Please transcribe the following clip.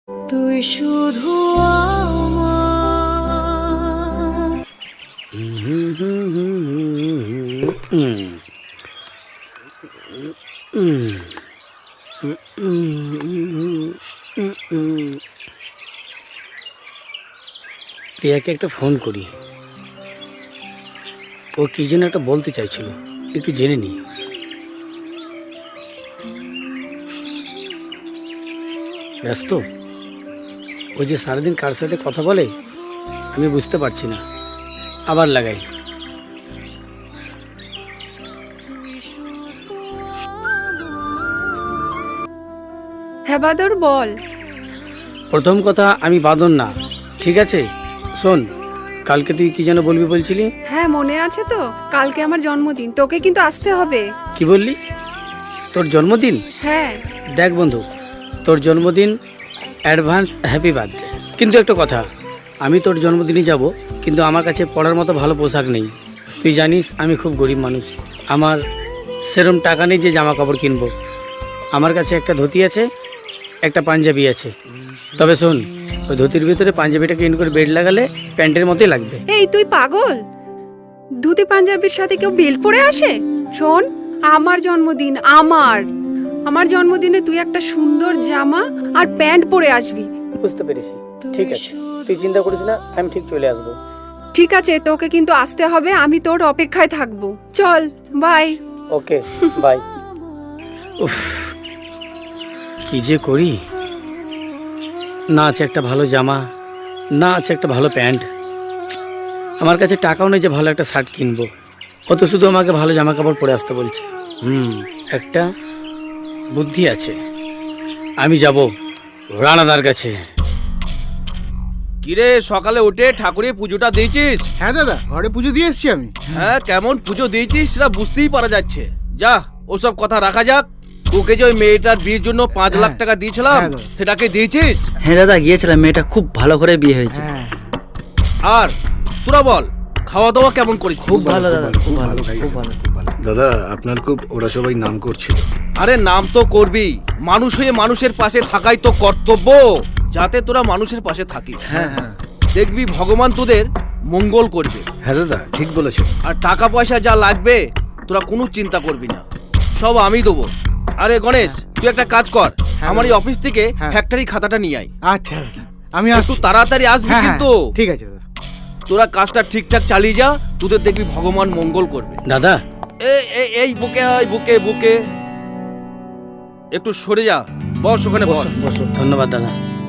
তুই শুধু প্রিয়াকে একটা ফোন করি, ও কি যেন একটা বলতে চাইছিল, একটু জেনে নি। ব্যস্ত? ও যে সারাদিন কার সাথে কথা বলে আমি বুঝতে পারছি না। আবার লাগাই। হ্যাঁ বাদর, বল। প্রথম কথা, আমি বাদন না, ঠিক আছে? শোন, কালকে তুই কি যেন বলবি বলছিলি? হ্যাঁ মনে আছে তো, কালকে আমার জন্মদিন, তোকে কিন্তু আসতে হবে। কি বললি? তোর জন্মদিন? হ্যাঁ। দেখ বন্ধু, তোর জন্মদিন অ্যাডভান্স হ্যাপি বার্থডে। কিন্তু একটা কথা, আমি তোর জন্মদিনে যাব, কিন্তু আমার কাছে পরার মতো ভালো পোশাক নেই। তুই জানিস আমি খুব গরিব মানুষ, আমার সেরম টাকা নেই যে জামা কাপড় কিনবো। আমার কাছে একটা ধুতি আছে, একটা পাঞ্জাবি আছে। তবে শোন, ওই ধুতির ভিতরে পাঞ্জাবিটাকে ইন করে বেল্ট লাগালে প্যান্টের মতোই লাগবে। এই তুই পাগল? ধুতি পাঞ্জাবির সাথে কেউ বেল্ট পরে আসে? শোন, আমার জন্মদিন, আমার জন্মদিনে তুই একটা সুন্দর জামা আর প্যান্ট পরে আসবি। বুঝতে পেরেছি, ঠিক আছে, তুই চিন্তা করিস না, আমি ঠিক চলে আসবো। ঠিক আছে, তোকে কিন্তু আসতে হবে, আমি তোর অপেক্ষায় থাকবো। চল, বাই। Okay, by. উফ, কি যে করি, না আছে একটা ভালো জামা, না আছে একটা ভালো প্যান্ট। আমার কাছে টাকাও নেই যে ভালো একটা শার্ট কিনবো। ও তো শুধু আমাকে ভালো জামা কাপড় পরে আসতে বলছে। একটা বুদ্ধি আছে, আমি যাব রানাদার কাছে। কিরে, সকালে উঠে ঠাকুরের পুজোটা দিয়েছিস? হ্যাঁ দাদা, ঘরে পুজো দিয়ে এসছি আমি। হ্যাঁ, কেমন পুজো দিয়েছিস সেটা বুঝতেই পারা যাচ্ছে। যা, ওসব কথা রাখা যাক। তোকে যে ওই মেয়েটার বিয়ের জন্য 5 লাখ টাকা দিয়েছিলাম, হ্যাঁ দাদা। সেটাকে দিয়েছিস? হ্যাঁ দাদা, গিয়েছিলাম, মেয়েটা খুব ভালো করে বিয়ে হয়েছে। হ্যাঁ, আর তোরা বল, খাওয়া দাওয়া কেমন করেছিস? খুব ভালো দাদা, খুব ভালো, খাইয়েছে, খুব ভালো। খুব ভালো। দাদা, আপনার খুব ওরা সবাই নাম করছিল। আরে নাম তো করবি, মানুষ হয়ে মানুষের পাশে থাকাই তো কর্তব্য। যাতে তোরা মানুষের পাশে থাকিস, হ্যাঁ হ্যাঁ, দেখবি ভগবান তোদের মঙ্গল করবে। হ্যাঁ দাদা, ঠিক বলেছেন। আর টাকা পয়সা যা লাগবে তোরা কোনো চিন্তা করবি না, সব আমি দেবো। আরে গণেশ, তুই একটা কাজ কর, হ্যাঁ, আমার এই দাদা। অফিস থেকে হ্যাঁ। ফ্যাক্টরি খাতাটা নিয়ে আয়। আচ্ছা দাদা, আমি একটু আসছি। তাড়াতাড়ি আসবি হ্যাঁ, কিন্তু। হ্যাঁ, ঠিক আছে দাদা। তোরা কাজটা ঠিকঠাক চালিয়ে যা, তোদের দেখবি ভগবান মঙ্গল করবে। দাদা, এই বুকে আয়, বুকে বুকে একটু সরে যা, বস ওখানে বস। ধন্যবাদ দাদা।